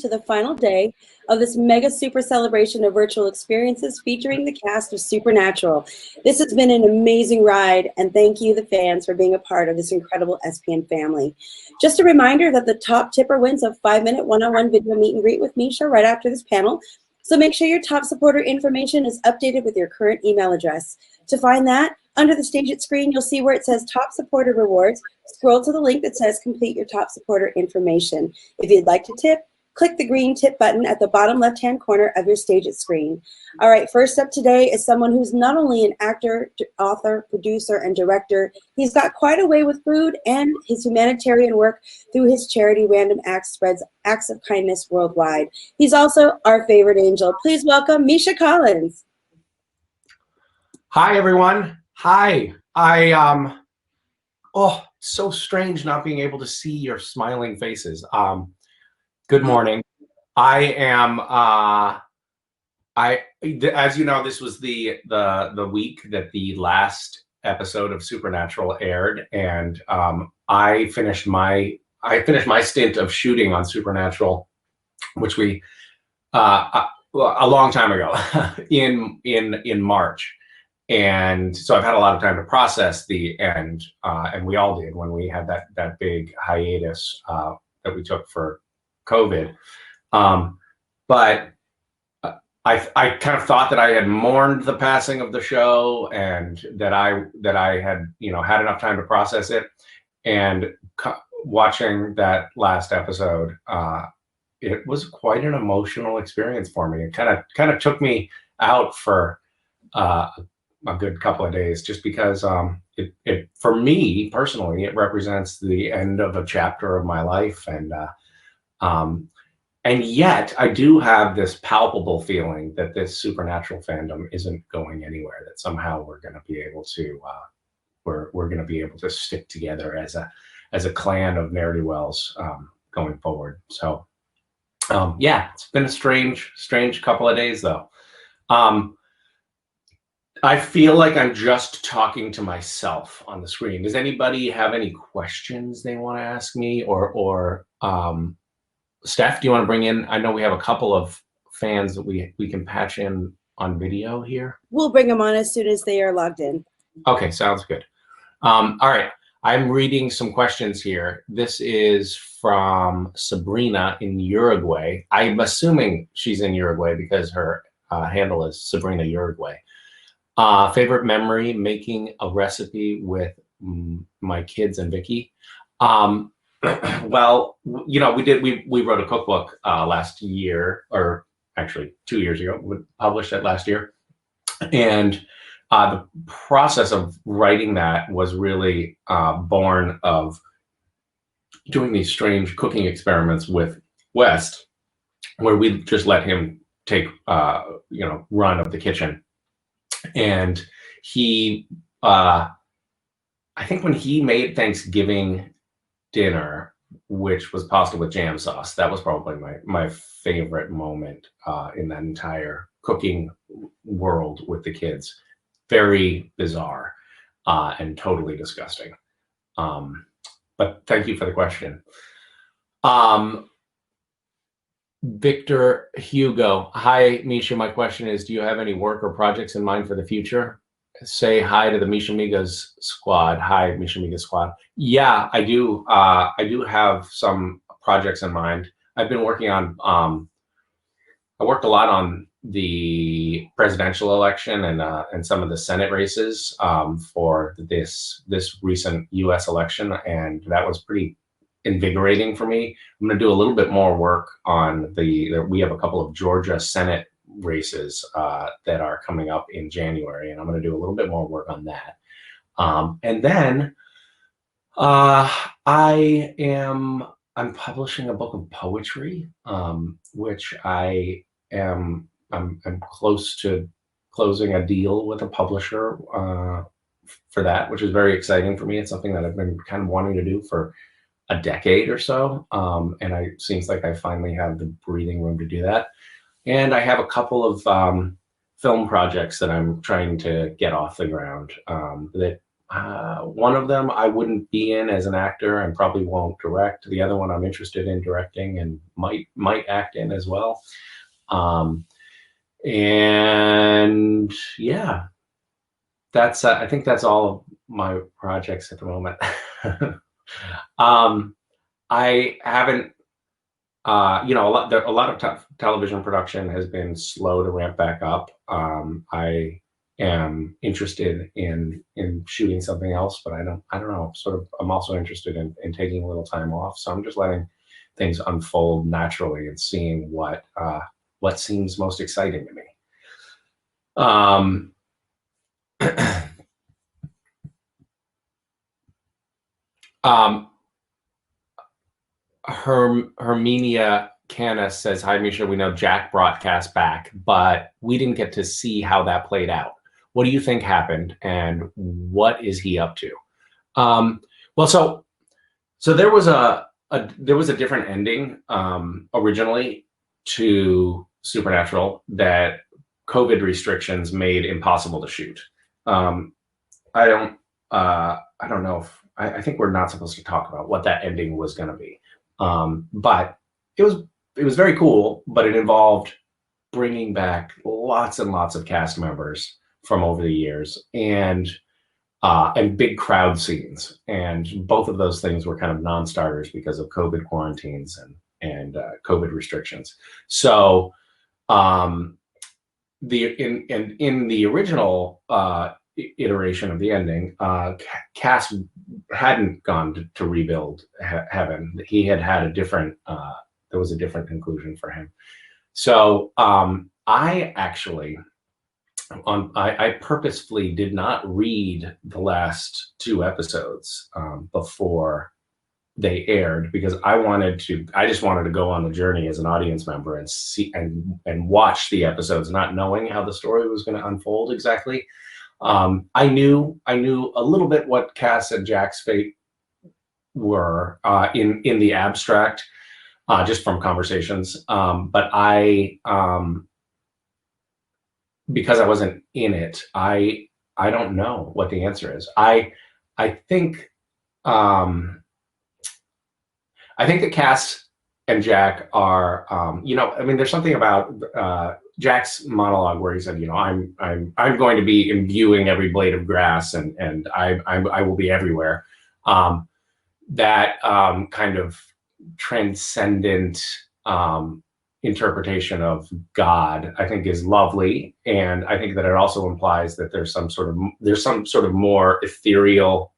to the final day of this mega super celebration of virtual experiences featuring the cast of Supernatural. This has been an amazing ride, and thank you, the fans, for being a part of this incredible SPN family. Just a reminder that the top tipper wins a 5-minute one-on-one video meet and greet with Misha right after this panel. So make sure your top supporter information is updated with your current email address. To find that, under the Stage It screen, you'll see where it says Top Supporter Rewards. Scroll to the link that says Complete Your Top Supporter Information. If you'd like to tip, click the green tip button at the bottom left-hand corner of your Stage It screen. All right, first up today is someone who's not only an actor, author, producer, and director, he's got quite a way with food and his humanitarian work through his charity Random Acts spreads acts of kindness worldwide. He's also our favorite angel. Please welcome Misha Collins. Hi, everyone. Hi. Oh, so strange not being able to see your smiling faces. Good morning. I am, as you know, this was the week that the last episode of Supernatural aired, and I finished my stint of shooting on Supernatural, which we a long time ago in March. And so I've had a lot of time to process the end, and we all did when we had that big hiatus that we took for COVID. But I kind of thought that I had mourned the passing of the show, and that I had had enough time to process it. And watching that last episode, it was quite an emotional experience for me. It kind of took me out for a good couple of days, just because it for me personally, it represents the end of a chapter of my life, and yet I do have this palpable feeling that this Supernatural fandom isn't going anywhere. That somehow we're going to be able to we're going to be able to stick together as a clan of ne'er-do-wells going forward. So yeah, it's been a strange couple of days though. I feel like I'm just talking to myself on the screen. Does anybody have any questions they want to ask me? Or Steph, do you want to bring in? I know we have a couple of fans that we can patch in on video here. We'll bring them on as soon as they are logged in. Okay, sounds good. All right, I'm reading some questions here. This is from Sabrina in Uruguay. I'm assuming she's in Uruguay because her handle is Sabrina Uruguay. Favorite memory, making a recipe with my kids and Vicky. Well, we wrote a cookbook last year, or actually 2 years ago. We published it last year, and the process of writing that was really born of doing these strange cooking experiments with West, where we just let him take run of the kitchen. And he, I think when he made Thanksgiving dinner, which was pasta with jam sauce, that was probably my favorite moment in that entire cooking world with the kids. Very bizarre and totally disgusting. But thank you for the question. Victor Hugo, hi Misha. My question is, do you have any work or projects in mind for the future? Say hi to the Misha Migas squad. Hi, Misha Migas squad. Yeah, I do. I do have some projects in mind. I've been working on. I worked a lot on the presidential election and some of the Senate races for this recent U.S. election, and that was pretty invigorating for me. I'm going to do a little bit more work on we have a couple of Georgia Senate races that are coming up in January, and I'm going to do a little bit more work on that. And then I'm publishing a book of poetry, which I'm close to closing a deal with a publisher for that, which is very exciting for me. It's something that I've been kind of wanting to do for a decade or so, and it seems like I finally have the breathing room to do that. And I have a couple of film projects that I'm trying to get off the ground that One of them I wouldn't be in as an actor and probably won't direct. The other one I'm interested in directing and might act in as well. And yeah, that's I think that's all of my projects at the moment. I haven't, a lot of television production has been slow to ramp back up. I am interested in shooting something else, but I don't know. I'm also interested in taking a little time off. So I'm just letting things unfold naturally and seeing what seems most exciting to me. Herminia Canis says, "Hi, Misha. We know Jack brought Cass back, but we didn't get to see how that played out. What do you think happened, and what is he up to?" Well, so there was a different ending originally to Supernatural that COVID restrictions made impossible to shoot. I don't know if I think we're not supposed to talk about what that ending was going to be. But it was very cool, but it involved bringing back lots and lots of cast members from over the years and big crowd scenes. And both of those things were kind of non-starters because of COVID quarantines and COVID restrictions. So in the original iteration of the ending, Cass hadn't gone to rebuild heaven. He had a different, there was a different conclusion for him. So I actually, I purposefully did not read the last 2 episodes before they aired, because I just wanted to go on the journey as an audience member and see and watch the episodes, not knowing how the story was going to unfold exactly. I knew a little bit what Cass and Jack's fate were in the abstract, just from conversations. But because I wasn't in it, I don't know what the answer is. I think that Cass and Jack are, there's something about Jack's monologue where he said, I'm going to be imbuing every blade of grass, and I will be everywhere. That kind of transcendent interpretation of God, I think, is lovely, and I think that it also implies that there's some sort of more ethereal,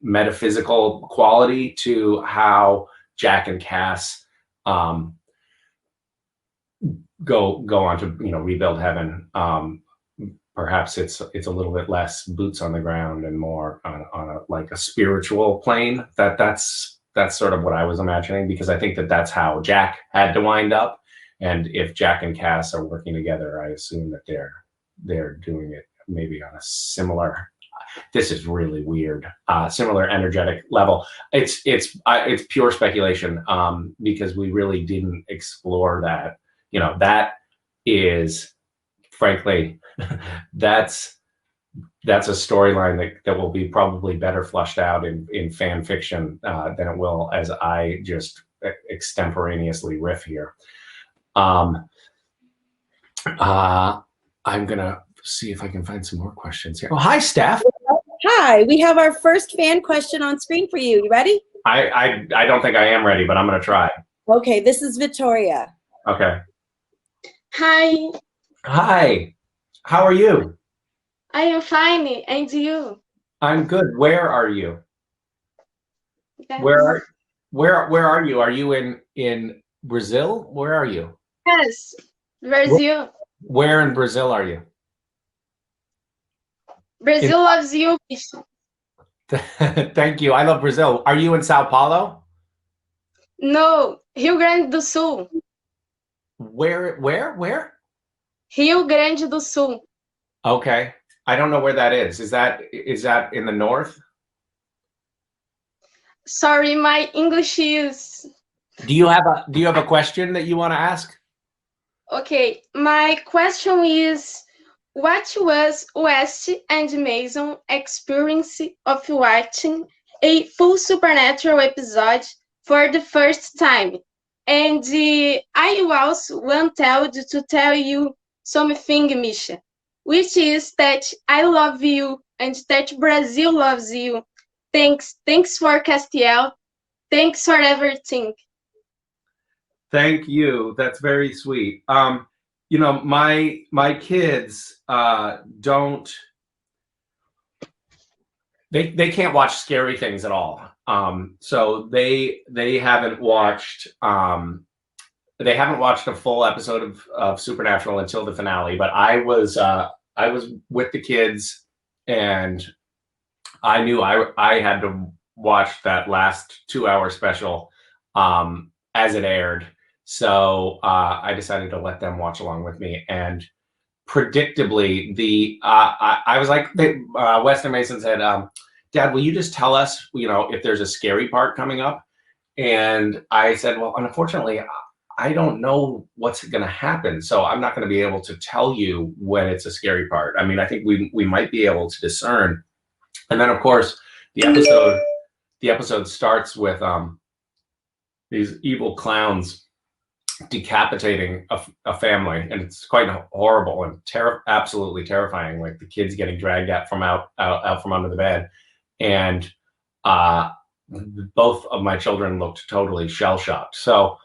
metaphysical quality to how Jack and Cass go on to rebuild heaven. Perhaps it's a little bit less boots on the ground and more on a spiritual plane. That's sort of what I was imagining, because I think that that's how Jack had to wind up. And if Jack and Cass are working together, I assume that they're doing it maybe on a similar, this is really weird, similar energetic level. It's pure speculation, because we really didn't explore that. That is, frankly, that's a storyline that will be probably better fleshed out in fan fiction than it will as I just extemporaneously riff here. I'm gonna see if I can find some more questions here. Oh, hi, Steph. Hi, we have our first fan question on screen for you. You ready? I don't think I am ready, but I'm gonna try. Okay, this is Victoria. Okay. Hi. Hi. How are you? I am fine, and you? I'm good. Where are you? Yes. Where are you? Are you in Brazil? Where are you? Yes, Brazil. Where in Brazil are you? Brazil loves you. Thank you. I love Brazil. Are you in Sao Paulo? No, Rio Grande do Sul. Where? Rio Grande do Sul. Okay. I don't know where that is. Is that in the north? Sorry, my English is... Do you have a question that you want to ask? Okay, my question is, What was West and Mason experience of watching a full Supernatural episode for the first time? And I also wanted to tell you something, Misha, which is that I love you and that Brazil loves you. Thanks for Castiel. Thanks for everything. Thank you. That's very sweet. You know, my kids don't they can't watch scary things at all. So they haven't watched a full episode of Supernatural until the finale. But I was with the kids, and I knew I had to watch that last 2-hour special as it aired. So I decided to let them watch along with me, and predictably, I was like, Weston Mason said, "Dad, will you just tell us, you know, if there's a scary part coming up?" And I said, "Well, unfortunately, I don't know what's going to happen, so I'm not going to be able to tell you when it's a scary part. I mean, I think we might be able to discern." And then, of course, the episode starts with these evil clowns decapitating a family, and it's quite horrible and absolutely terrifying. Like the kids getting dragged out from under the bed, and both of my children looked totally shell shocked. So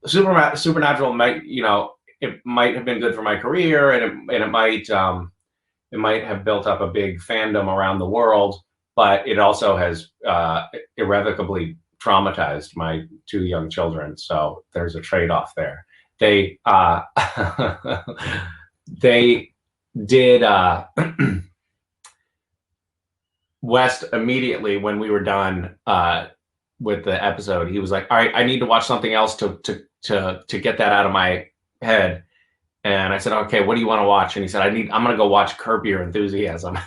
Supernatural might, you know, it might have been good for my career, and it might have built up a big fandom around the world, but it also has irrevocably traumatized my 2 young children. So there's a trade-off there. They they did West immediately when we were done with the episode. He was like, "All right, I need to watch something else to get that out of my head." And I said, "Okay, what do you want to watch?" And he said, I'm going to go watch Curb Your Enthusiasm."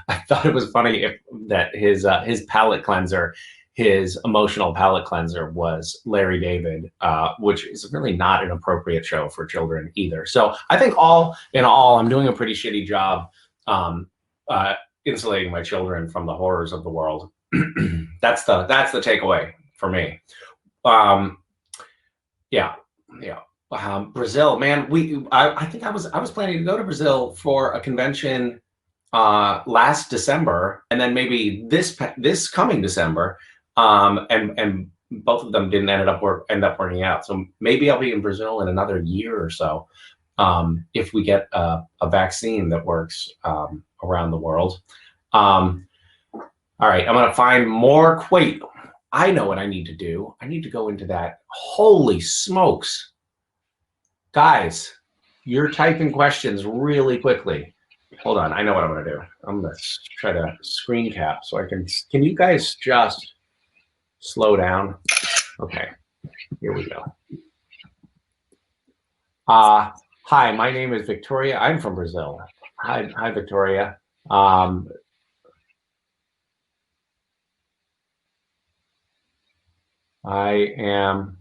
I thought it was funny that his palate cleanser, his emotional palate cleanser, was Larry David, which is really not an appropriate show for children either. So I think all in all, I'm doing a pretty shitty job insulating my children from the horrors of the world. That's the takeaway for me. Yeah. Brazil, man. I think I was planning to go to Brazil for a convention last December, and then maybe this coming December, and both of them didn't end up working out. So maybe I'll be in Brazil in another year or so, if we get a vaccine that works around the world. All right, I'm gonna find more. Wait, I know what I need to do. I need to go into that. Holy smokes, guys, you're typing questions really quickly. Hold on, I know what I'm gonna do. I'm gonna try to screen cap so I can you guys just slow down? Okay, here we go. Hi, my name is Victoria. I'm from Brazil. Hi, Victoria. I am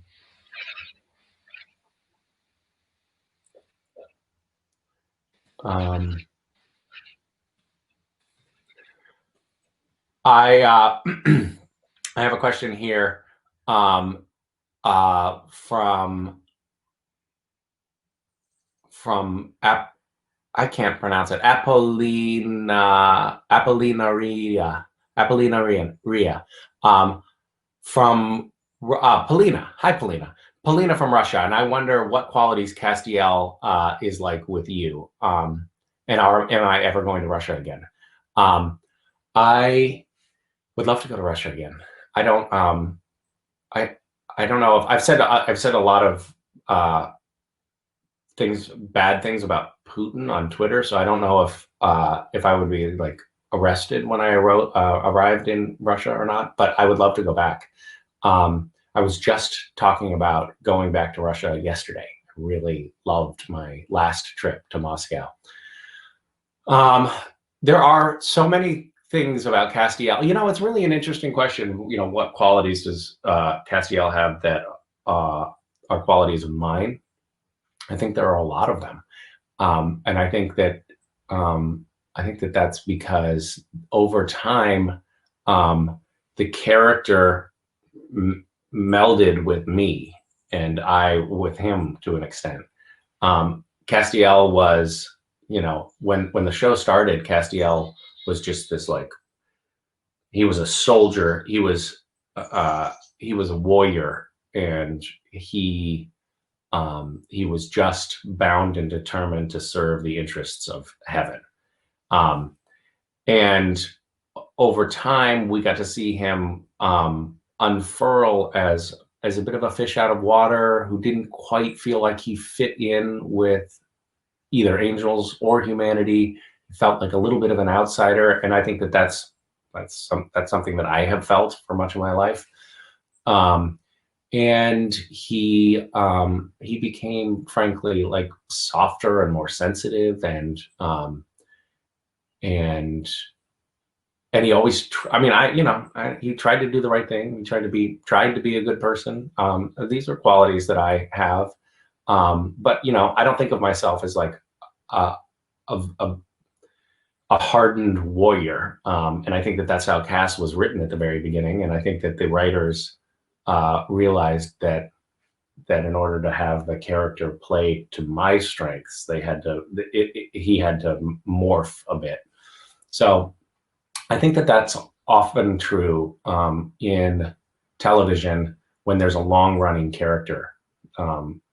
I have a question here from I can't pronounce it. Apollinaria. From Polina. Hi, Polina. Polina from Russia, and I wonder what qualities Castiel is like with you. And am I ever going to Russia again? I would love to go to Russia again. I don't. I don't know if I've said a lot of bad things about Putin on Twitter, so I don't know if I would be like arrested when I arrived in Russia or not. But I would love to go back. I was just talking about going back to Russia yesterday. I really loved my last trip to Moscow. There are so many things about Castiel. You know, it's really an interesting question. You know, what qualities does Castiel have that are qualities of mine? I think there are a lot of them. And I think that I think that that's because over time, the character melded with me, and I with him to an extent. Castiel was, you know, when the show started, Castiel was just this, like, he was a soldier, he was a warrior, and he was just bound and determined to serve the interests of heaven. And over time, we got to see him unfurl as a bit of a fish out of water who didn't quite feel like he fit in with either angels or humanity. He felt like a little bit of an outsider, and I think that that's something that I have felt for much of my life. And he became, frankly, like, softer and more sensitive, and he always, he tried to do the right thing. He tried to be a good person. These are qualities that I have. But, you know, I don't think of myself as like a hardened warrior. And I think that that's how Cass was written at the very beginning. And I think that the writers realized that in order to have the character play to my strengths, he had to morph a bit. So I think that that's often true in television when there's a long-running character.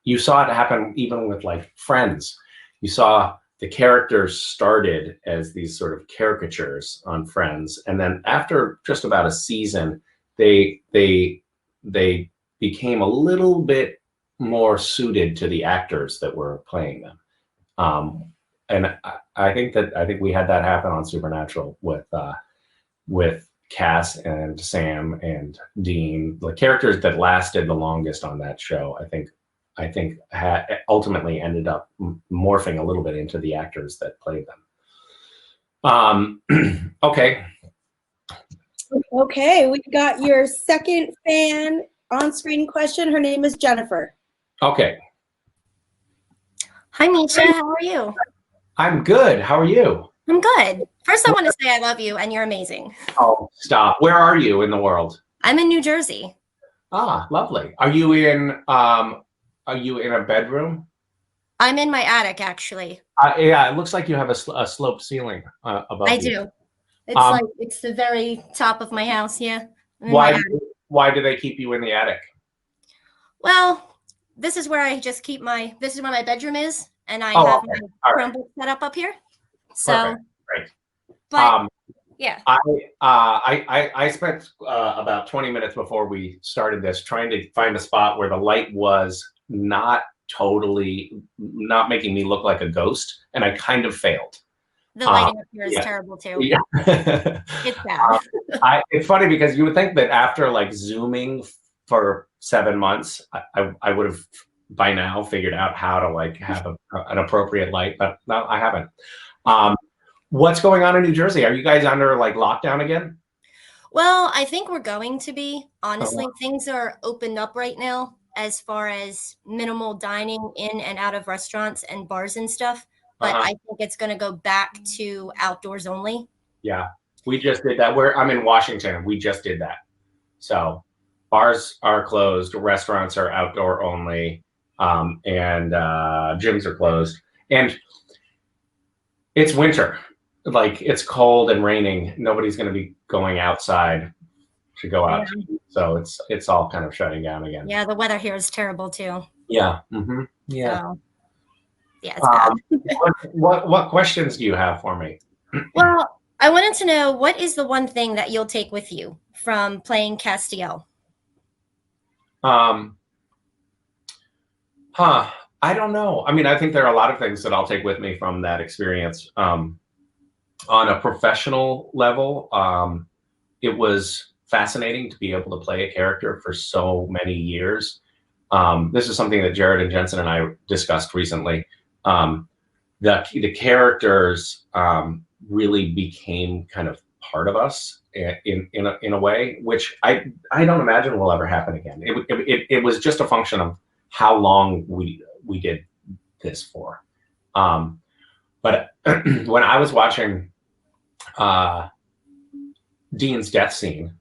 You saw it happen even with, like, Friends. You saw the characters started as these sort of caricatures on Friends, and then after just about a season, they became a little bit more suited to the actors that were playing them. And I think we had that happen on Supernatural with Cass and Sam and Dean. The characters that lasted the longest on that show, I think ultimately ended up morphing a little bit into the actors that played them. Okay. Okay, we've got your second fan on-screen question. Her name is Jennifer. Okay. Hi, Misha. How are you? I'm good. How are you? I'm good. First, I want to say I love you, and you're amazing. Oh, stop. Where are you in the world? I'm in New Jersey. Ah, lovely. Are you in a bedroom? I'm in my attic, actually. Yeah, it looks like you have a sloped ceiling above you. I do. It's it's the very top of my house. Yeah. Why do they keep you in the attic? Well, this is where I just keep this is where my bedroom is, and I have my Chromebook set up here. So, perfect. Great. But yeah. I spent about 20 minutes before we started this trying to find a spot where the light was not making me look like a ghost, and I kind of failed. The lighting up here is terrible too. Yeah. It's bad. It's funny because you would think that after, like, Zooming for 7 months, I would have by now figured out how to, like, have an appropriate light, but no, I haven't. What's going on in New Jersey? Are you guys under, like, lockdown again? Well, I think we're going to be. Honestly, things are opened up right now as far as minimal dining in and out of restaurants and bars and stuff. But I think it's going to go back to outdoors only. Yeah, we just did that. I'm in Washington, and we just did that. So bars are closed, restaurants are outdoor only, and gyms are closed. And it's winter. Like, it's cold and raining. Nobody's going to be going outside to go out. Yeah. So it's all kind of shutting down again. Yeah, the weather here is terrible too. Yeah. Mm-hmm. Yeah. So, yeah, it's bad. What questions do you have for me? Well, I wanted to know, what is the one thing that you'll take with you from playing Castiel? I don't know. I mean, I think there are a lot of things that I'll take with me from that experience. On a professional level, it was fascinating to be able to play a character for so many years. This is something that Jared and Jensen and I discussed recently. The characters really became kind of part of us in a way, which I don't imagine will ever happen again. It was just a function of how long we did this for. But when I was watching Dean's death scene,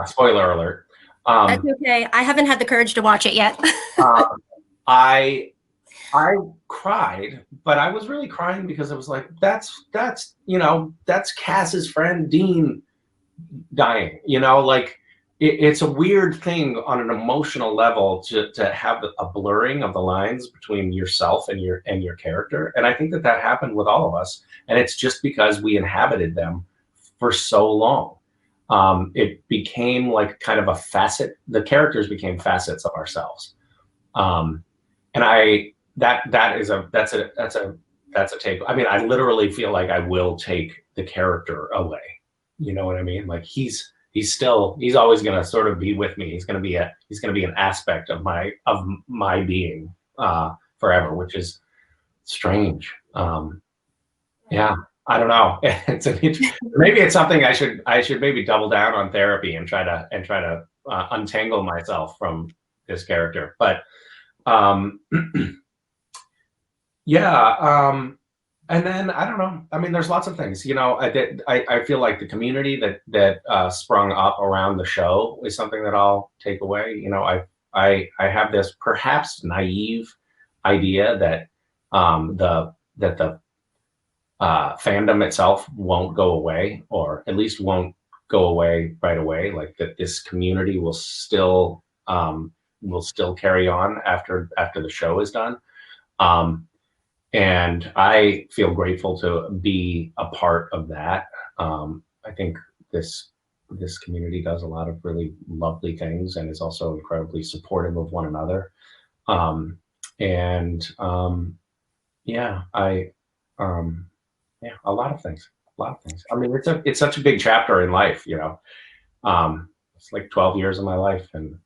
spoiler alert. That's okay. I haven't had the courage to watch it yet. I cried, but I was really crying because I was like, that's Cass's friend Dean dying. Like it's a weird thing on an emotional level to have a blurring of the lines between yourself and your character. And I think that happened with all of us. And it's just because we inhabited them for so long. It became like kind of a facet. The characters became facets of ourselves. And that's a take. I mean, I literally feel like I will take the character away. You know what I mean? Like he's always going to sort of be with me. He's going to be an aspect of my being forever, which is strange. Yeah, I don't know. Maybe it's something I should maybe double down on therapy and try to untangle myself from this character. But yeah. And then I don't know. I mean, there's lots of things. I feel like the community that sprung up around the show is something that I'll take away. I have this perhaps naive idea that the fandom itself won't go away, or at least won't go away right away. Like that, this community will still carry on after the show is done. And I feel grateful to be a part of that. I think this community does a lot of really lovely things and is also incredibly supportive of one another. Yeah, a lot of things. I mean, it's such a big chapter in life, it's like 12 years of my life, and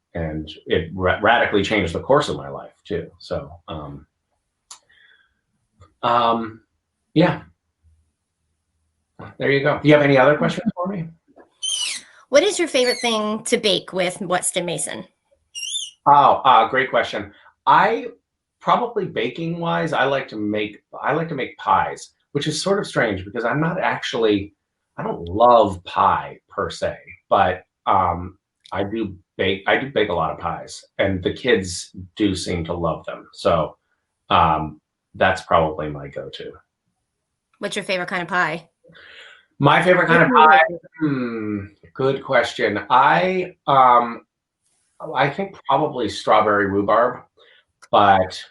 it radically changed the course of my life too. So, yeah, there you go. Do you have any other questions for me? What is your favorite thing to bake with Weston Mason? Oh, great question. I probably baking wise, I like to make pies, which is sort of strange because I don't love pie per se, but I do bake a lot of pies, and the kids do seem to love them. So that's probably my go-to. What's your favorite kind of pie? My favorite kind of pie? Good question. I think probably strawberry rhubarb, but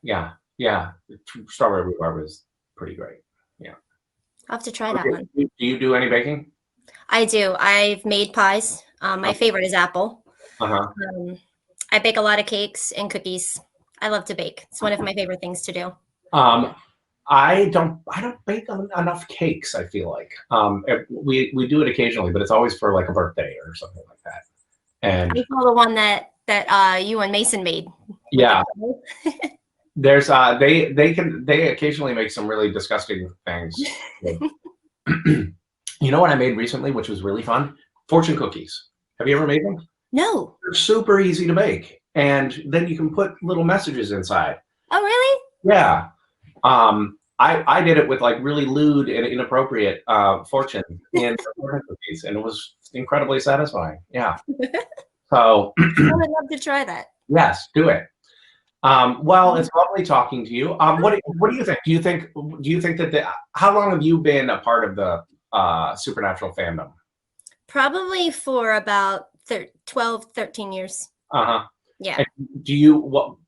yeah, strawberry rhubarb is pretty great. Yeah, I'll have to try that one. Do you do any baking? I do. I've made pies. My favorite is apple. I bake a lot of cakes and cookies. I love to bake. It's one of my favorite things to do. I don't bake enough cakes, I feel like. We do it occasionally, but it's always for like a birthday or something like that. And I saw the one that you and Mason made. Yeah. There's they occasionally make some really disgusting things. You know what I made recently, which was really fun? Fortune cookies. Have you ever made them? No. They're super easy to make, and then you can put little messages inside. Oh, really? Yeah. I did it with like really lewd and inappropriate fortune in fortune cookies, and it was incredibly satisfying. Yeah. So I would love to try that. Yes, do it. Well, it's lovely talking to you. What do you think? Do you think that how long have you been a part of the Supernatural fandom? Probably for about 12, 13 years. Yeah. And do you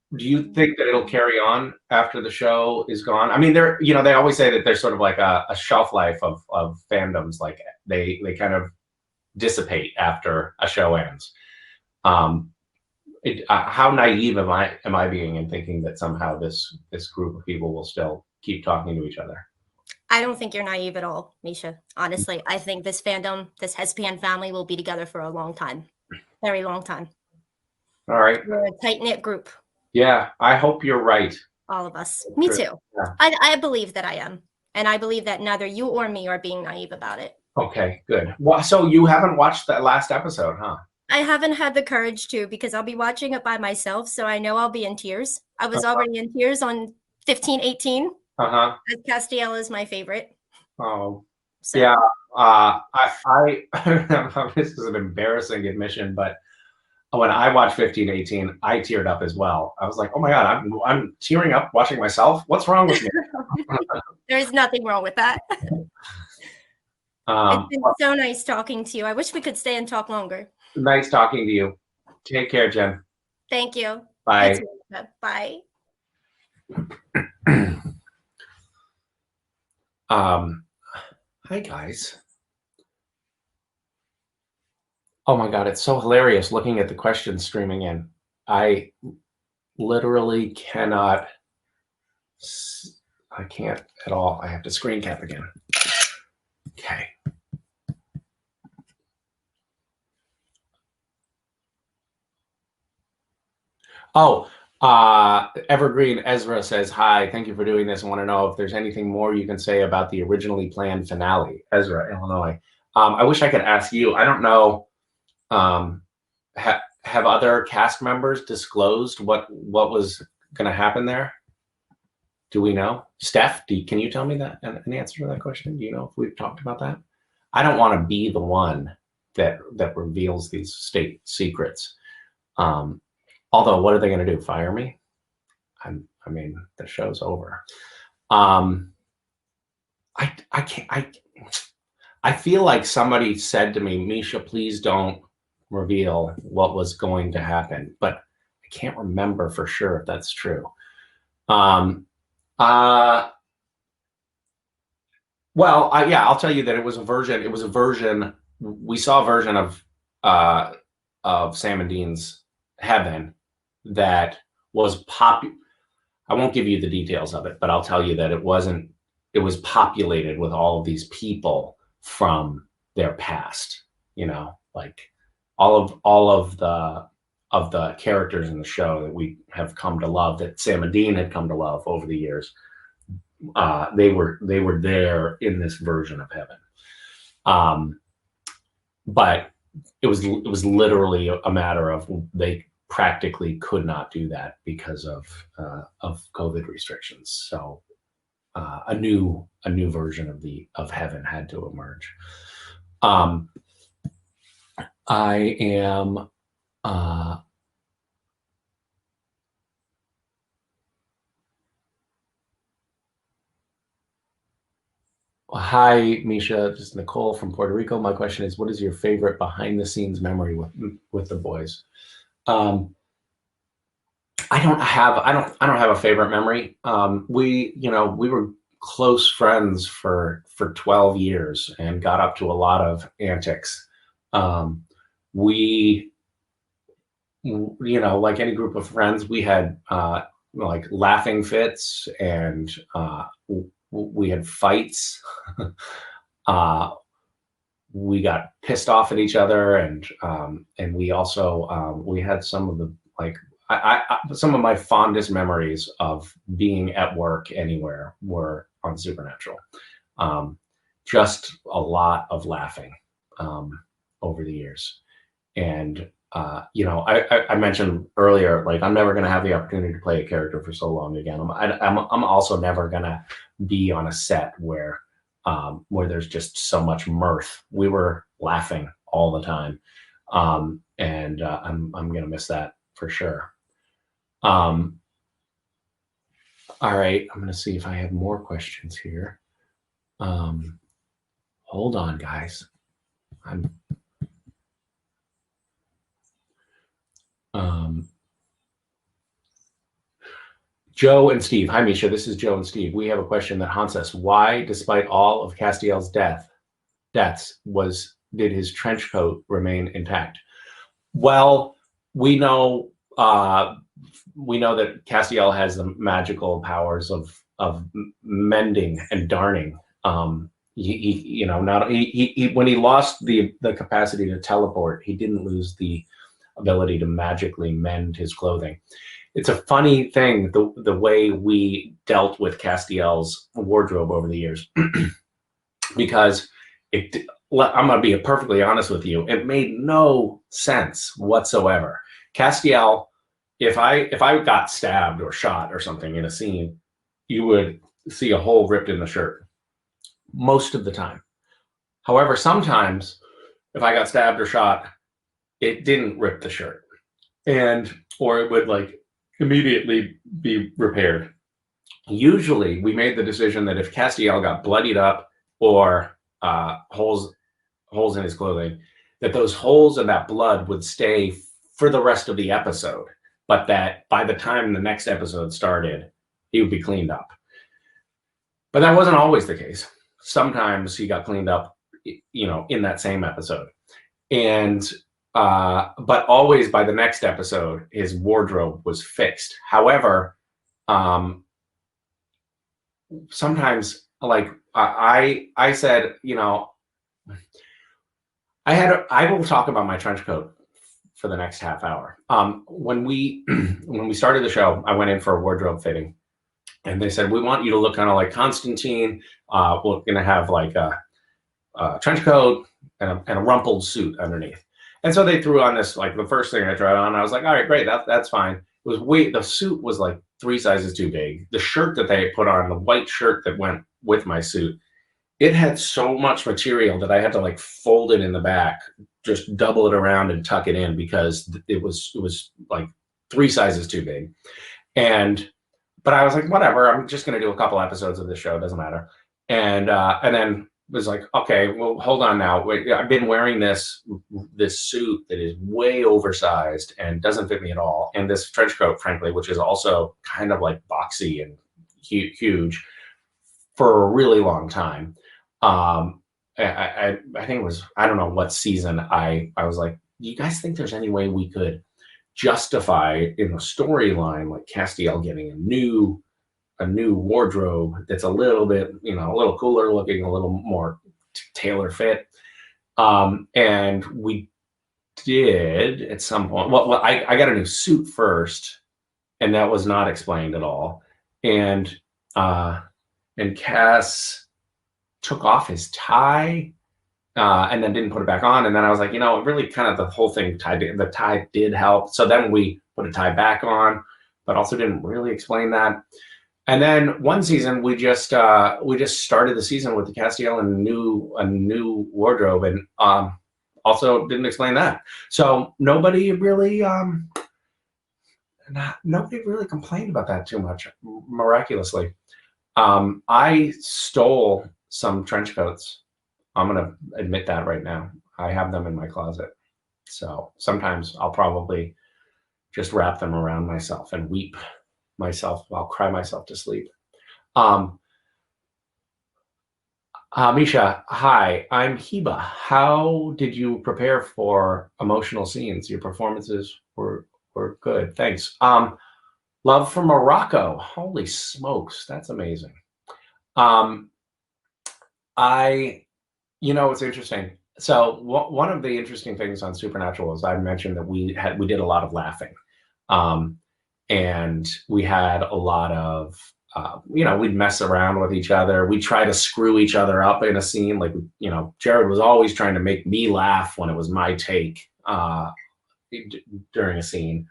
think that it'll carry on after the show is gone? I mean, they always say that there's sort of like a shelf life of fandoms, like they kind of dissipate after a show ends. How naive am I being in thinking that somehow this group of people will still keep talking to each other? I don't think you're naive at all, Misha. Honestly, I think this fandom, this SPN family will be together for a long time. Very long time. All right. We're a tight-knit group. Yeah, I hope you're right. All of us. Me too. Yeah. I believe that I am. And I believe that neither you or me are being naive about it. Okay, good. Well, so you haven't watched that last episode, huh? I haven't had the courage to, because I'll be watching it by myself, so I know I'll be in tears. I was already in tears on 15, 18. Uh-huh. As Castiel is my favorite. Oh, So. yeah. This is an embarrassing admission, but when I watched 1518, I teared up as well. I was like, oh my God, I'm tearing up watching myself. What's wrong with me? There's nothing wrong with that. It's been so nice talking to you. I wish we could stay and talk longer. Nice talking to you. Take care, Jen. Thank you. Bye. Bye. Hi guys. Oh my God, it's so hilarious looking at the questions streaming in. I literally cannot, I can't at all. I have to screen cap again. Okay. Oh, Evergreen Ezra says, hi, thank you for doing this. I want to know if there's anything more you can say about the originally planned finale. Ezra, Illinois. I wish I could ask you. I don't know. Have other cast members disclosed what was going to happen there? Do we know? Steph, can you tell me that an answer to that question? Do you know if we've talked about that? I don't want to be the one that reveals these state secrets. Although, what are they going to do? Fire me? I mean, the show's over. I can't. I feel like somebody said to me, Misha, please don't reveal what was going to happen, but I can't remember for sure if that's true. Well, yeah, I'll tell you that it was a version. We saw a version of Sam and Dean's Heaven that was popular. I won't give you the details of it, but I'll tell you that it was populated with all of these people from their past, you know, like all of the characters in the show that we have come to love, that Sam and Dean had come to love over the years. They were there in this version of Heaven. But it was literally a matter of they practically could not do that because of COVID restrictions. So a new version of Heaven had to emerge. I am hi, Misha. This is Nicole from Puerto Rico. My question is, what is your favorite behind-the-scenes memory with the boys? I don't have a favorite memory. We were close friends for 12 years and got up to a lot of antics. We, like any group of friends, we had like laughing fits, and we had fights. We got pissed off at each other, and we also we had some of the some of my fondest memories of being at work anywhere were on Supernatural. Just a lot of laughing over the years. And I mentioned earlier, like, I'm never going to have the opportunity to play a character for so long again. I'm also never going to be on a set where there's just so much mirth. We were laughing all the time, and I'm going to miss that for sure. All right, I'm going to see if I have more questions here. Hold on, guys. Joe and Steve. Hi, Misha. This is Joe and Steve. We have a question that haunts us. Why, despite all of Castiel's deaths, did his trench coat remain intact? Well, we know that Castiel has the magical powers of mending and darning. When he lost the capacity to teleport, he didn't lose the ability to magically mend his clothing. It's a funny thing, the way we dealt with Castiel's wardrobe over the years, because I'm going to be perfectly honest with you, it made no sense whatsoever. Castiel, if I got stabbed or shot or something in a scene, you would see a hole ripped in the shirt most of the time. However, sometimes if I got stabbed or shot, it didn't rip the shirt, or it would like immediately be repaired. Usually we made the decision that if Castiel got bloodied up or holes in his clothing, that those holes and that blood would stay for the rest of the episode, but that by the time the next episode started, he would be cleaned up. But that wasn't always the case. Sometimes he got cleaned up, in that same episode. And but always by the next episode, his wardrobe was fixed. However, sometimes, like I said, I will talk about my trench coat for the next half hour. When we started the show, I went in for a wardrobe fitting, and they said, we want you to look kind of like Constantine. We're going to have like a trench coat and a rumpled suit underneath. And so they threw on this, like the first thing I tried on, I was like, all right, great, that's fine. The suit was like 3 sizes too big. The shirt that they put on, the white shirt that went with my suit, it had so much material that I had to like fold it in the back, just double it around and tuck it in because it was like 3 sizes too big. But I was like, whatever, I'm just going to do a couple episodes of this show. It doesn't matter. And then was like, okay, well, hold on now. Wait, I've been wearing this suit that is way oversized and doesn't fit me at all. And this trench coat, frankly, which is also kind of like boxy and huge for a really long time. I think it was, I don't know what season I was like, do you guys think there's any way we could justify in the storyline, like Castiel getting a new wardrobe that's a little bit, a little cooler looking, a little more tailor fit. And we did at some point, well, I got a new suit first, and that was not explained at all. And Cass took off his tie, and then didn't put it back on. And then I was like, really kind of the whole thing the tie did help. So then we put a tie back on, but also didn't really explain that. And then one season we just started the season with the Castiel and a new wardrobe, and also didn't explain that. So nobody really complained about that too much, miraculously. I stole some trench coats. I'm gonna admit that right now. I have them in my closet. So sometimes I'll probably just wrap them around myself and weep myself. I'll cry myself to sleep. Misha, hi, I'm Heba. How did you prepare for emotional scenes? Your performances were good. Thanks. Love from Morocco. Holy smokes, that's amazing. It's interesting. So one of the interesting things on Supernatural is I mentioned that we did a lot of laughing. And we had a lot of, we'd mess around with each other. We'd try to screw each other up in a scene. Like, Jared was always trying to make me laugh when it was my take during a scene.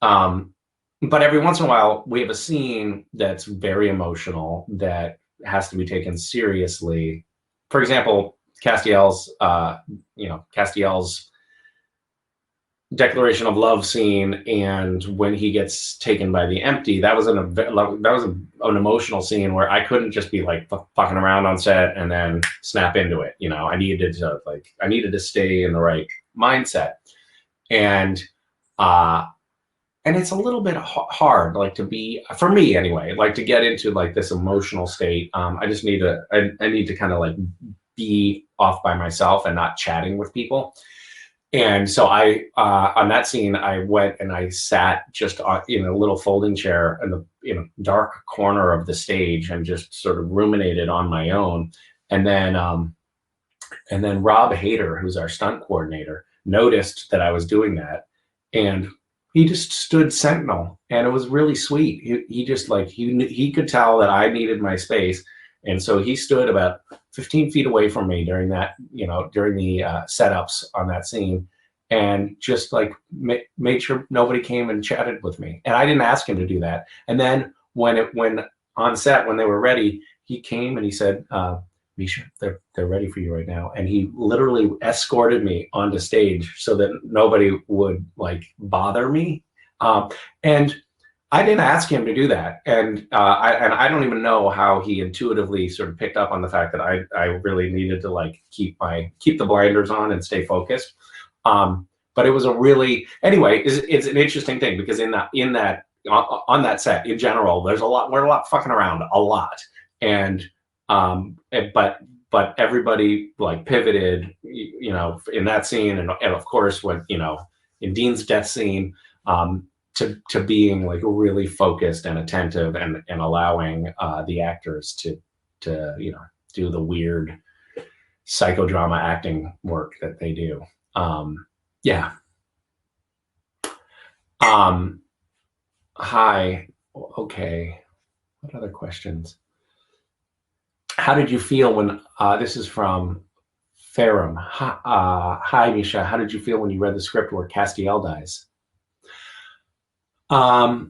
But every once in a while, we have a scene that's very emotional that has to be taken seriously. For example, Castiel's declaration of love scene, and when he gets taken by the empty, that was an emotional scene where I couldn't just be like fucking around on set and then snap into it. I needed to stay in the right mindset, and it's a little bit hard, like to be, for me anyway, like to get into like this emotional state. I just need to kind of like be off by myself and not chatting with people. And so I, on that scene, I went and I sat just in a little folding chair in a dark corner of the stage and just sort of ruminated on my own. And then Rob Hader, who's our stunt coordinator, noticed that I was doing that, and he just stood sentinel, and it was really sweet. He just he could tell that I needed my space, and so he stood about 15 feet away from me during that, during the setups on that scene, and just like made sure nobody came and chatted with me. And I didn't ask him to do that. And then when on set when they were ready, he came and he said, Misha, they're ready for you right now. And he literally escorted me onto stage so that nobody would like bother me. And I didn't ask him to do that. And I don't even know how he intuitively sort of picked up on the fact that I really needed to like keep the blinders on and stay focused. But it was a really, anyway, it's an interesting thing because on that set in general, we're a lot fucking around a lot. And, but everybody like pivoted, you know, in that scene. And of course, when, you know, in Dean's death scene, to being like really focused and attentive and allowing the actors to you know, do the weird psychodrama acting work that they do. Yeah. Hi. Okay. What other questions? How did you feel when, this is from Ferrum. Hi, Misha. How did you feel when you read the script where Castiel dies? I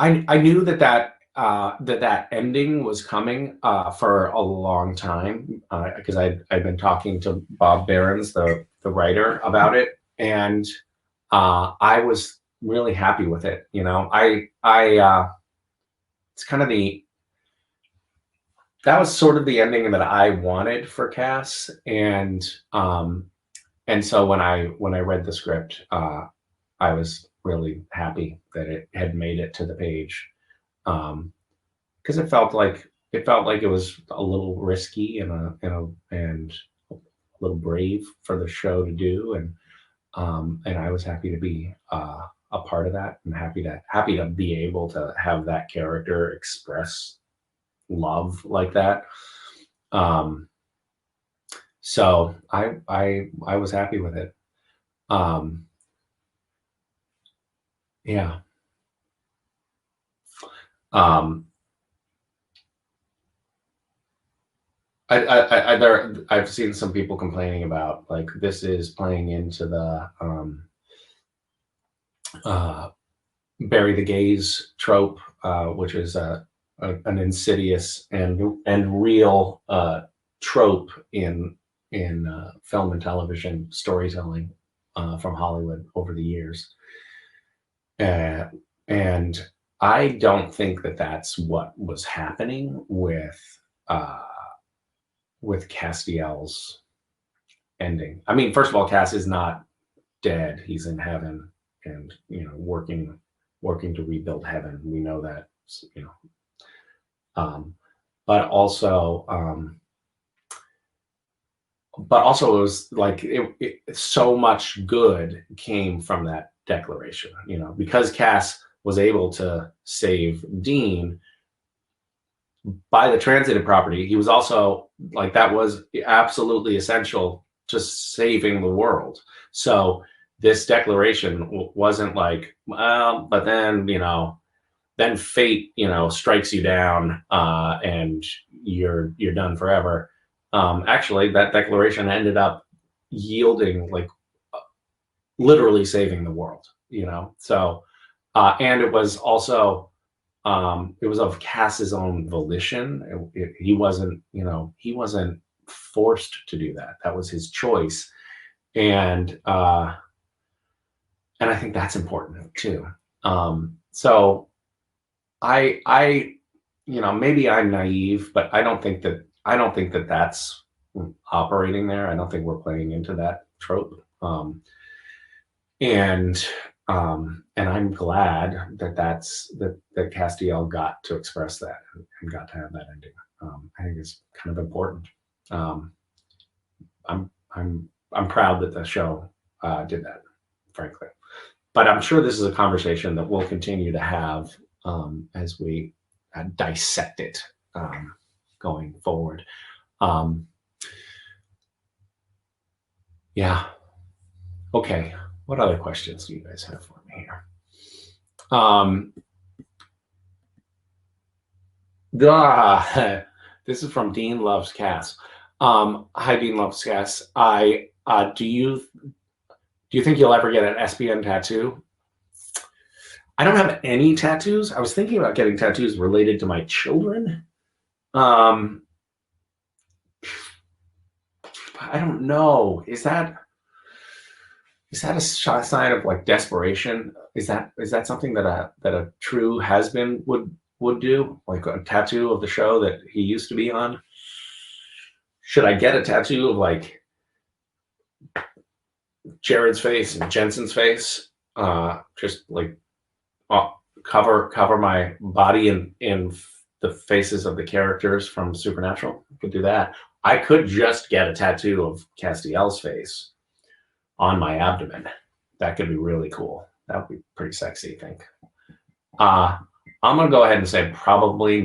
knew that ending was coming for a long time because I'd been talking to Bob Behrens, the writer, about it, and I was really happy with it. You know, it's kind of that was sort of the ending that I wanted for Cass, and so when I read the script, I was really happy that it had made it to the page, because it felt like it was a little risky and a little brave for the show to do, and I was happy to be a part of that, and happy to be able to have that character express love like that. So I was happy with it. Yeah. I've seen some people complaining about like this is playing into the bury the gays trope, which is an insidious and real trope in film and television storytelling from Hollywood over the years. And I don't think that that's what was happening with Castiel's ending. I mean, first of all, Cass is not dead; he's in heaven, and you know, working to rebuild heaven. We know that, you know. But also it was like so much good came from that declaration, you know, because Cass was able to save Dean by the transitive property. He was also like, that was absolutely essential to saving the world. So this declaration wasn't like, well, but then, you know, then fate, you know, strikes you down and you're done forever. Actually, that declaration ended up yielding, like, literally saving the world, you know. So, and it was also, it was of Cass's own volition. He wasn't, you know, he wasn't forced to do that. That was his choice, and I think that's important too. So. I, you know, maybe I'm naive, but I don't think that that's operating there. I don't think we're playing into that trope. And I'm glad that Castiel got to express that and got to have that ending. I think it's kind of important. I'm proud that the show did that, frankly. But I'm sure this is a conversation that we'll continue to have as we dissect it going forward. Yeah. Okay. What other questions do you guys have for me here? This is from Dean Loves Cass. Hi, Dean Loves Cass. Do you think you'll ever get an SPN tattoo? I don't have any tattoos. I was thinking about getting tattoos related to my children. I don't know. Is that a sign of like desperation? Is that something that a true has-been would do? Like a tattoo of the show that he used to be on? Should I get a tattoo of like Jared's face and Jensen's face? Just like cover my body in the faces of the characters from Supernatural. Could do that. I could just get a tattoo of Castiel's face on my abdomen. That could be really cool. That would be pretty sexy, I think. I'm gonna go ahead and say probably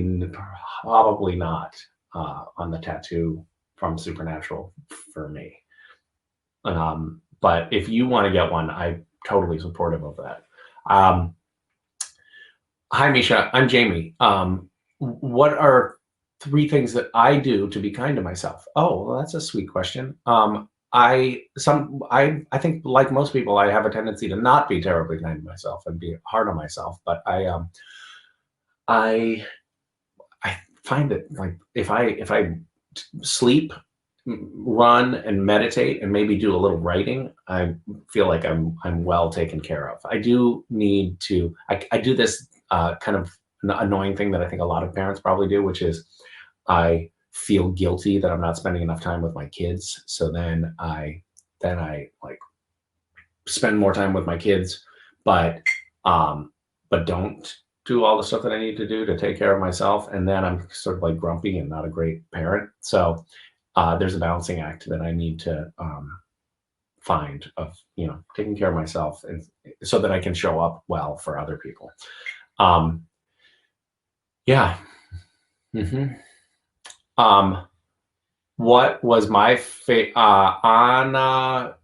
not on the tattoo from Supernatural for me. But if you want to get one, I'm totally supportive of that. Hi, Misha. I'm Jamie. What are 3 things that I do to be kind to myself? Oh, well, that's a sweet question. I think like most people, I have a tendency to not be terribly kind to myself and be hard on myself. But I find that like if I sleep, run, and meditate, and maybe do a little writing, I feel like I'm well taken care of. I do need to. I do this kind of annoying thing that I think a lot of parents probably do, which is I feel guilty that I'm not spending enough time with my kids. So then I like spend more time with my kids, but don't do all the stuff that I need to do to take care of myself. And then I'm sort of like grumpy and not a great parent. So there's a balancing act that I need to find of, taking care of myself and so that I can show up well for other people. Yeah. Mm-hmm. What was my Anna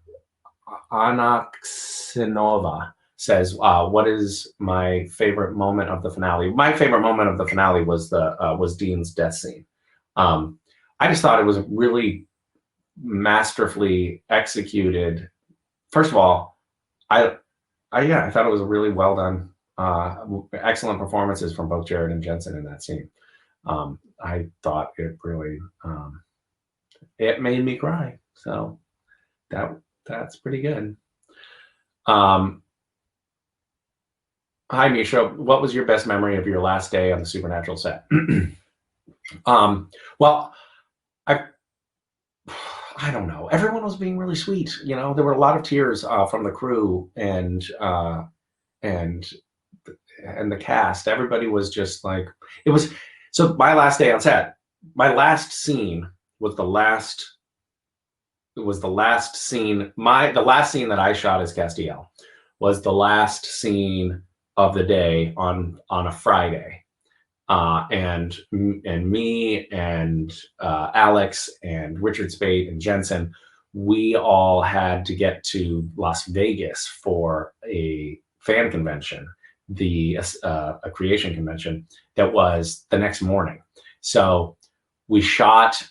Xenova says, what is my favorite moment of the finale? My favorite moment of the finale was was Dean's death scene. I just thought it was really masterfully executed. First of all, I thought it was really well done. Excellent performances from both Jared and Jensen in that scene. I thought it really it made me cry. So that's pretty good. Hi, Misha. What was your best memory of your last day on the Supernatural set? Well, I don't know. Everyone was being really sweet. There were a lot of tears from the crew and the cast. Everybody was just like, it was. So my last day on set, my last scene was the last. It was the last scene. The last scene that I shot as Castiel was the last scene of the day on a Friday. And me and Alex and Richard Spade and Jensen, we all had to get to Las Vegas for a fan convention, a creation convention that was the next morning. So we shot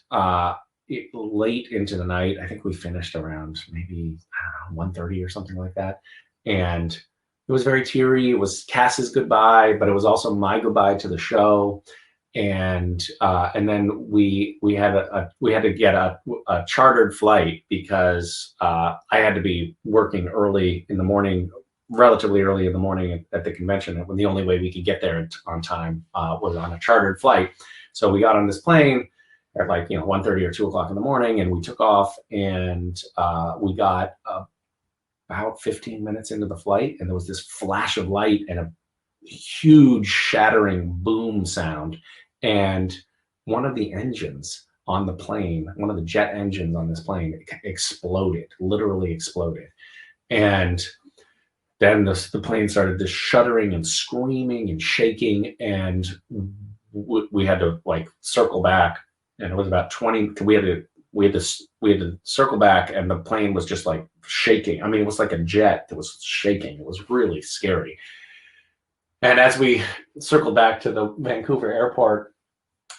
late into the night. I think we finished around maybe 1:30 or something like that, and it was very teary. It was Cass's goodbye, but it was also my goodbye to the show. And then we had to get a chartered flight because I had to be working early in the morning, relatively early in the morning at the convention. When the only way we could get there on time was on a chartered flight. So we got on this plane at 1:30 or 2 o'clock in the morning, and we took off, and we got about 15 minutes into the flight, and there was this flash of light and a huge shattering boom sound. And one of the engines on the plane, one of the jet engines on this plane exploded, literally exploded. And then the plane started just shuddering and screaming and shaking. And we had to circle back, and it was about 20, we had to circle back, and the plane was just shaking. I mean, it was like a jet that was shaking. It was really scary. And as we circled back to the Vancouver airport,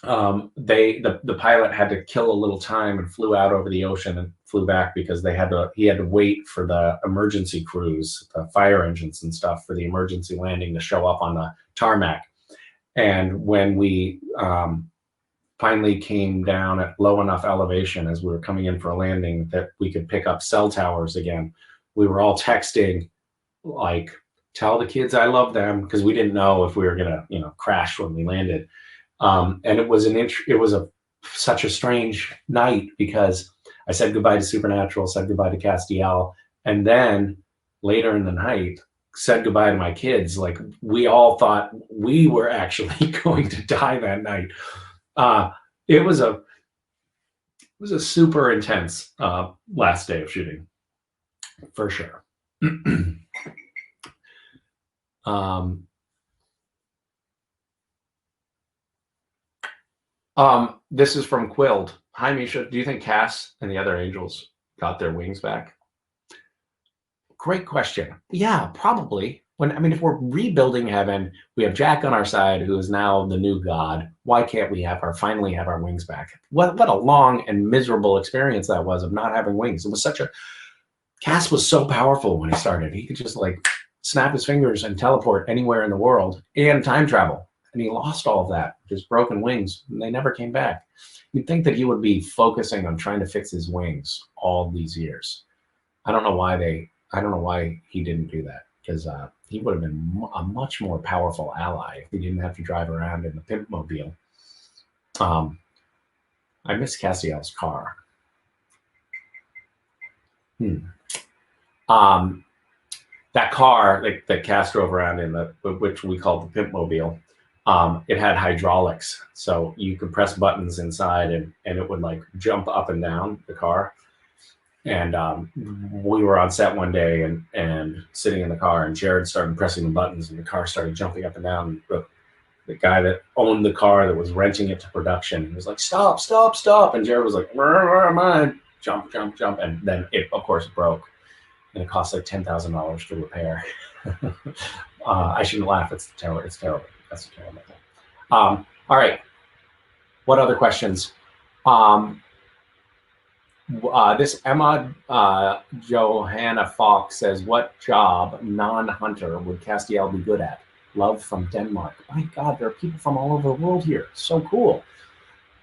the pilot had to kill a little time and flew out over the ocean and flew back because he had to wait for the emergency crews, the fire engines and stuff, for the emergency landing to show up on the tarmac. And when we finally came down at low enough elevation as we were coming in for a landing that we could pick up cell towers again, we were all texting like, tell the kids I love them, because we didn't know if we were gonna, crash when we landed. And it was such a strange night because I said goodbye to Supernatural, said goodbye to Castiel, and then later in the night said goodbye to my kids. Like, we all thought we were actually going to die that night. It was a super intense last day of shooting, for sure. This is from Quilled. Hi, Misha. Do you think Cass and the other angels got their wings back? Great question. Yeah, probably. If we're rebuilding heaven, we have Jack on our side, who is now the new god. Why can't we finally have our wings back? What a long and miserable experience that was of not having wings. It was Cass was so powerful when he started. He could just like snap his fingers and teleport anywhere in the world and time travel. And he lost all of that, just broken wings, and they never came back. You'd think that he would be focusing on trying to fix his wings all these years. I don't know why he didn't do that, because he would have been a much more powerful ally if he didn't have to drive around in the pimp mobile. I miss Castiel's car. That car that Cass drove around in, which we called the pimp mobile, it had hydraulics, so you could press buttons inside and it would like jump up and down the car. And we were on set one day and sitting in the car, and Jared started pressing the buttons and the car started jumping up and down. The guy that owned the car that was renting it to production, he was like, stop, stop, stop. And Jared was like, mine, jump, jump, jump. And then it, of course, broke. And it cost like $10,000 to repair. I shouldn't laugh. It's terrible. It's terrible. That's a terrible thing. All right. What other questions? This Emma Johanna Fox says, what job, non-hunter, would Castiel be good at? Love from Denmark. My God, there are people from all over the world here. So cool.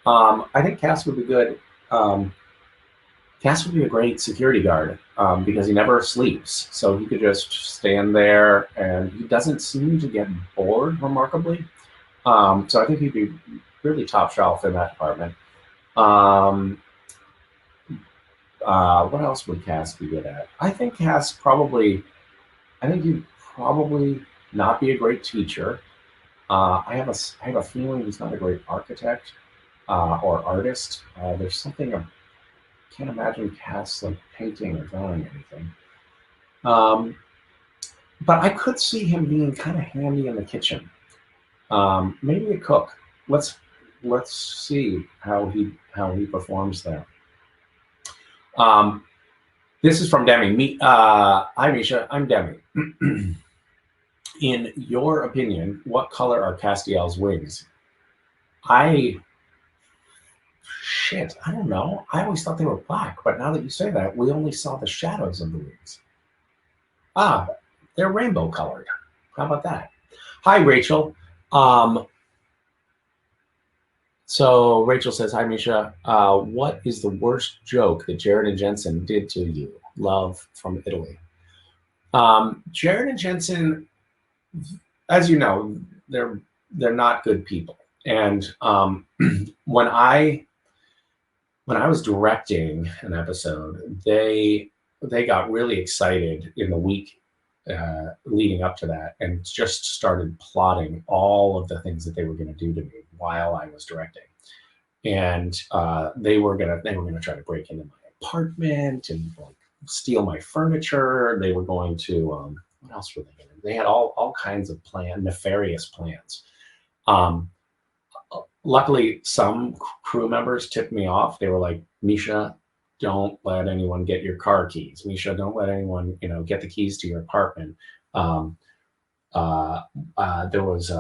I think Cass would be good. Cass would be a great security guard because he never sleeps. So he could just stand there, and he doesn't seem to get bored remarkably. So I think he'd be really top shelf in that department. What else would Cass be good at? I think he'd probably not be a great teacher. I have a feeling he's not a great architect or artist. There's something I can't imagine Cass like painting or drawing anything. But I could see him being kind of handy in the kitchen. Maybe a cook. Let's see how he performs there. This is from Demi. Hi, Misha. I'm Demi. In your opinion, what color are Castiel's wings? I don't know. I always thought they were black, but now that you say that, we only saw the shadows of the wings. They're rainbow colored. How about that? Hi, Rachel. So Rachel says, hi, Misha. What is the worst joke that Jared and Jensen did to you? Love from Italy. Jared and Jensen, as you know, they're not good people. And when I was directing an episode, they got really excited in the week leading up to that and just started plotting all of the things that they were going to do to me while I was directing. And they were gonna try to break into my apartment and like steal my furniture. They were going to what else were they going to do? They had all kinds of nefarious plans. Luckily, some crew members tipped me off. They were like, Misha, don't let anyone get your car keys. Misha, don't let anyone, get the keys to your apartment. There was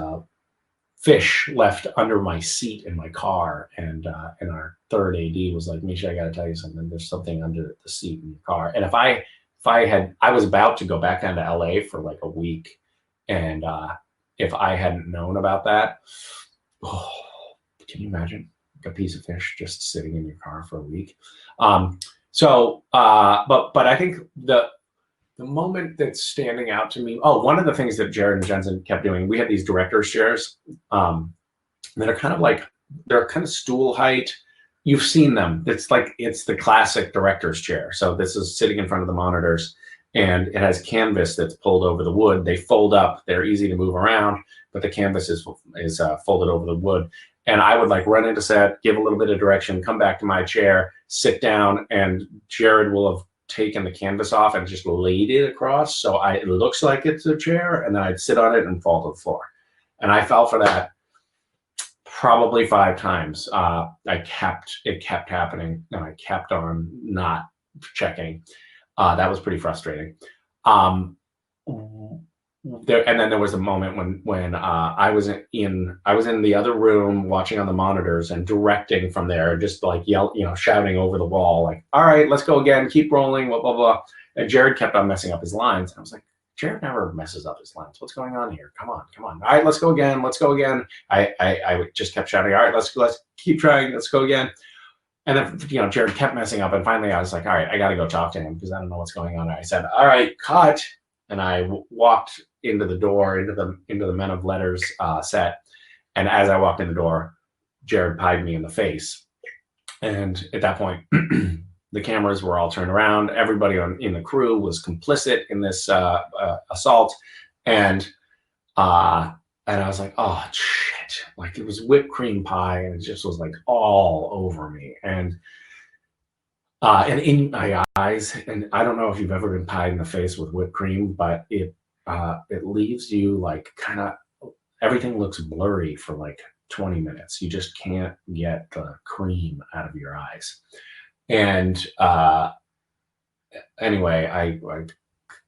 fish left under my seat in my car, and our third AD was like, Misha, I got to tell you something. There's something under the seat in your car. And I was about to go back down to LA for like a week, and if I hadn't known about that, oh, can you imagine a piece of fish just sitting in your car for a week? But I think the moment that's standing out to me, one of the things that Jared and Jensen kept doing, we had these director's chairs that are kind of like, they're kind of stool height. You've seen them. It's the classic director's chair. So this is sitting in front of the monitors, and it has canvas that's pulled over the wood. They fold up. They're easy to move around, but the canvas is folded over the wood. And I would like run into set, give a little bit of direction, come back to my chair, sit down, and Jared will have taken the canvas off and just laid it across. So it looks like it's a chair, and then I'd sit on it and fall to the floor. And I fell for that probably 5 times. It kept happening, and I kept on not checking. That was pretty frustrating. And then there was a moment when I was in the other room watching on the monitors and directing from there, just like shouting over the wall, like, all right, let's go again, keep rolling, blah, blah, blah. And Jared kept on messing up his lines. And I was like, Jared never messes up his lines. What's going on here? Come on. All right, let's go again. I just kept shouting, all right, let's keep trying. Let's go again. And then, Jared kept messing up. And finally I was like, all right, I got to go talk to him because I don't know what's going on. I said, all right, cut. And I walked into the door, into the Men of Letters set. And as I walked in the door, Jared pied me in the face. And at that point, the cameras were all turned around. Everybody in the crew was complicit in this assault. And I was like, oh, shit. Like, it was whipped cream pie, and it just was like all over me. And in my eyes, and I don't know if you've ever been pied in the face with whipped cream, but it leaves you like kind of, everything looks blurry for like 20 minutes. You just can't get the cream out of your eyes. And anyway, I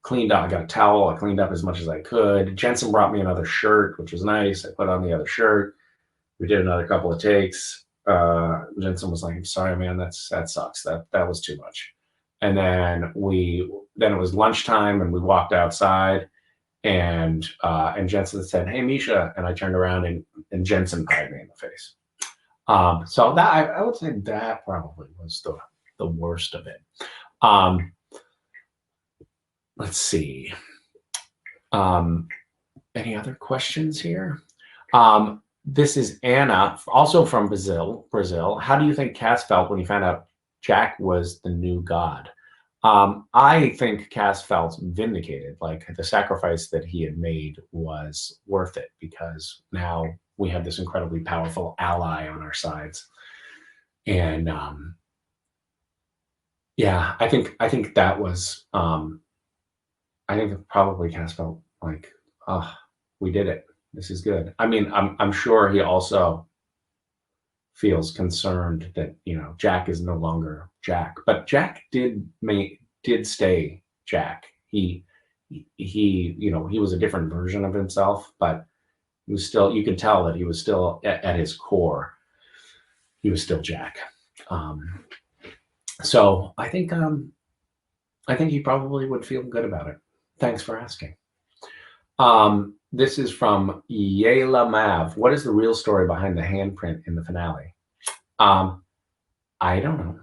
cleaned up. I got a towel. I cleaned up as much as I could. Jensen brought me another shirt, which was nice. I put on the other shirt. We did another couple of takes. Jensen was like, I'm sorry, man, that sucks. That was too much. And then it was lunchtime, and we walked outside, and Jensen said, hey, Misha. And I turned around, and Jensen pied me in the face. So that I would say that probably was the worst of it. Let's see. Any other questions here? This is Anna, also from Brazil. How do you think Cass felt when he found out Jack was the new god? I think Cass felt vindicated. Like, the sacrifice that he had made was worth it, because now we have this incredibly powerful ally on our sides. And yeah, I think that was, I think probably Cass felt like, oh, we did it. This is good. I mean, I'm sure he also feels concerned that, Jack is no longer Jack, but Jack did stay Jack. He was a different version of himself, but he was still, you could tell that he was still at his core, he was still Jack. So I think he probably would feel good about it. Thanks for asking. This is from Yayla Mav. What is the real story behind the handprint in the finale? I don't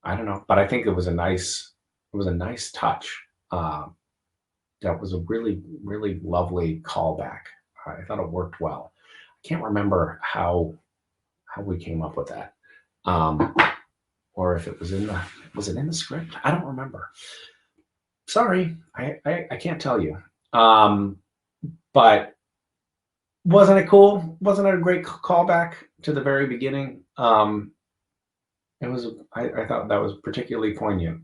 know, but I think it was a nice touch. That was a really, really lovely callback. I thought it worked well. I can't remember how we came up with that, or if it was was it in the script? I don't remember. Sorry, I can't tell you. But wasn't it cool? Wasn't it a great callback to the very beginning? It was. I thought that was particularly poignant.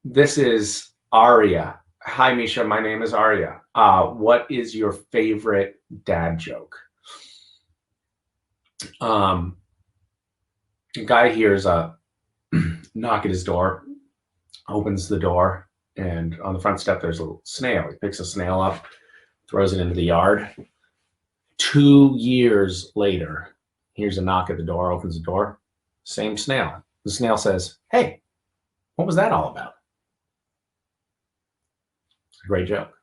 This is Aria. Hi, Misha. My name is Aria. What is your favorite dad joke? A guy hears a knock at his door, opens the door, and on the front step there's a little snail. He picks a snail up, throws it into the yard. 2 years later, here's a knock at the door, opens the door, same snail. The snail says, "Hey, what was that all about?" It's a great joke.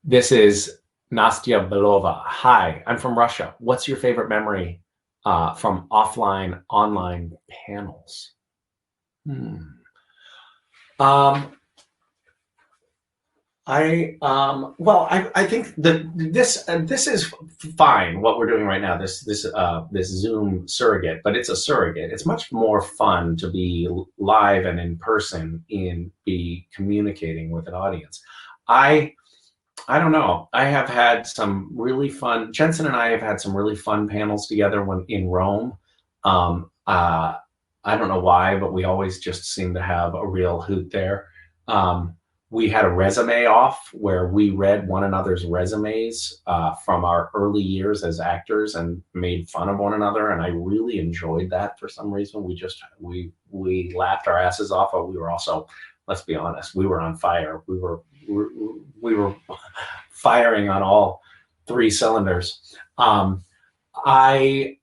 This is Nastya Belova. Hi, I'm from Russia. What's your favorite memory from offline, online panels? I think that this is fine. What we're doing right now, this Zoom surrogate, but it's a surrogate. It's much more fun to be live and in person, be communicating with an audience. I don't know. I have had some really fun. Jensen and I have had some really fun panels together when in Rome. I don't know why, but we always just seem to have a real hoot there. We had a resume off where we read one another's resumes from our early years as actors and made fun of one another, and I really enjoyed that for some reason. We laughed our asses off, but we were also, let's be honest, we were on fire. We were firing on all 3 cylinders. I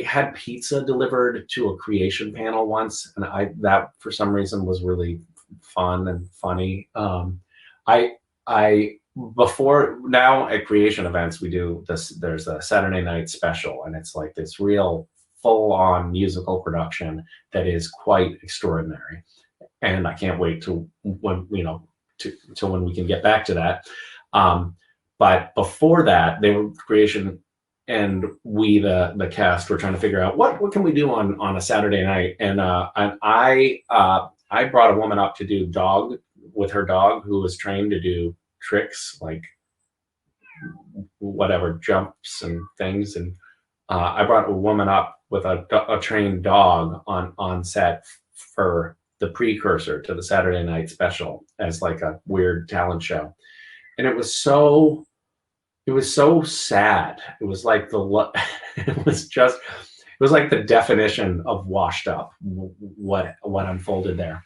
had pizza delivered to a creation panel once, and that for some reason was really fun and funny. Before now at creation events we do this. There's a Saturday night special, and it's like this real full-on musical production that is quite extraordinary, and I can't wait till when we can get back to that. But before that, they were creation, and we the cast were trying to figure out what can we do on a Saturday night, and I brought a woman up to do dog with her dog, who was trained to do tricks like whatever, jumps and things, and I brought a woman up with a trained dog on set for the precursor to the Saturday night special as like a weird talent show, and it was so sad. It was like it was like the definition of washed up, what unfolded there.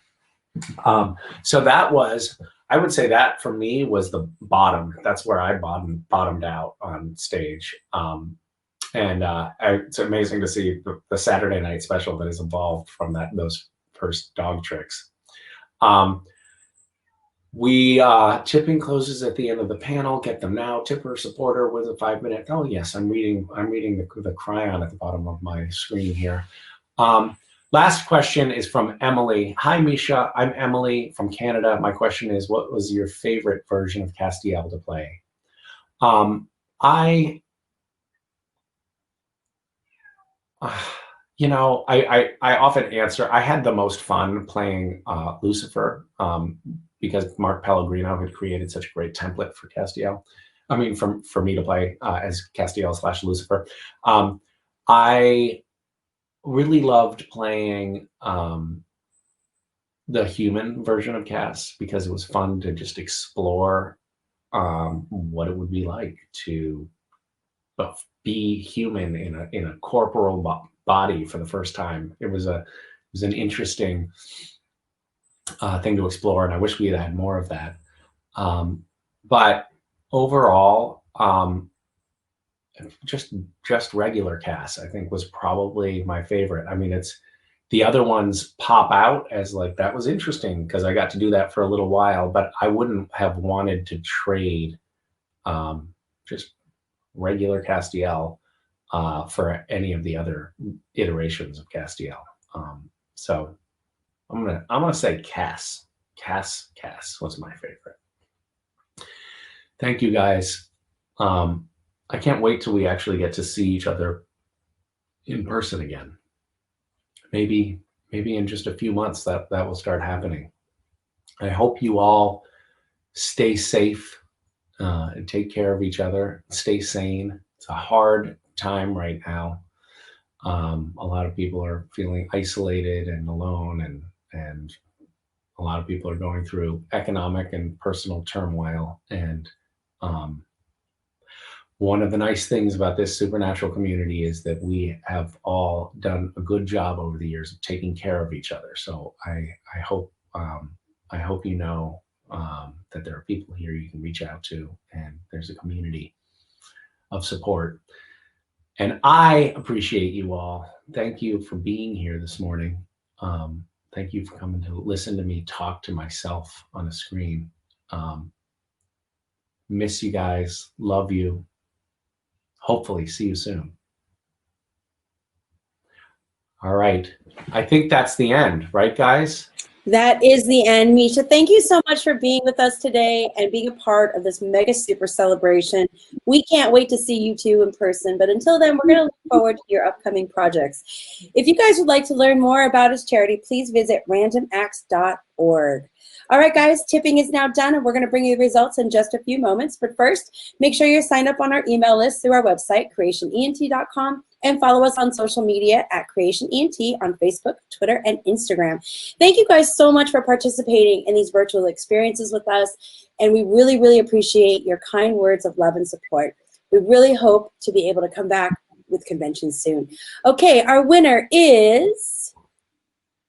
So that was, I would say that for me was the bottom. That's where I bottomed out on stage. It's amazing to see the Saturday night special that has evolved from those first dog tricks. Tipping closes at the end of the panel. Get them now. Tipper supporter with a 5-minute. Oh yes, I'm reading the crayon at the bottom of my screen here. Last question is from Emily. Hi Misha, I'm Emily from Canada. My question is, what was your favorite version of Castiel to play? I often answer, I had the most fun playing Lucifer, because Mark Pellegrino had created such a great template for Castiel. I mean, for me to play as Castiel / Lucifer. I really loved playing the human version of Cass because it was fun to just explore what it would be like to be human in a corporal body for the first time. It was an interesting thing to explore, and I wish we had more of that. But overall, just regular Cass, I think, was probably my favorite. I mean, it's the other ones pop out as like, that was interesting because I got to do that for a little while, but I wouldn't have wanted to trade just regular Castiel for any of the other iterations of Castiel. So I'm gonna say Cass was my favorite. Thank you guys. I can't wait till we actually get to see each other in person again. Maybe in just a few months that will start happening. I hope you all stay safe and take care of each other. Stay sane. It's a hard time right now. A lot of people are feeling isolated and alone, and a lot of people are going through economic and personal turmoil. And one of the nice things about this supernatural community is that we have all done a good job over the years of taking care of each other. So I hope you know that there are people here you can reach out to, and there's a community of support. And I appreciate you all. Thank you for being here this morning. Thank you for coming to listen to me talk to myself on a screen. Miss you guys. Love you. Hopefully see you soon. All right. I think that's the end, right, guys? That is the end. Misha, thank you so much for being with us today and being a part of this mega super celebration. We can't wait to see you two in person, but until then, we're going to look forward to your upcoming projects. If you guys would like to learn more about his charity, please visit randomacts.org. All right, guys, tipping is now done, and we're going to bring you the results in just a few moments. But first, make sure you're signed up on our email list through our website, creationent.com, and follow us on social media at creationent on Facebook, Twitter, and Instagram. Thank you guys so much for participating in these virtual experiences with us, and we really, really appreciate your kind words of love and support. We really hope to be able to come back with conventions soon. Okay, our winner is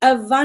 Avon.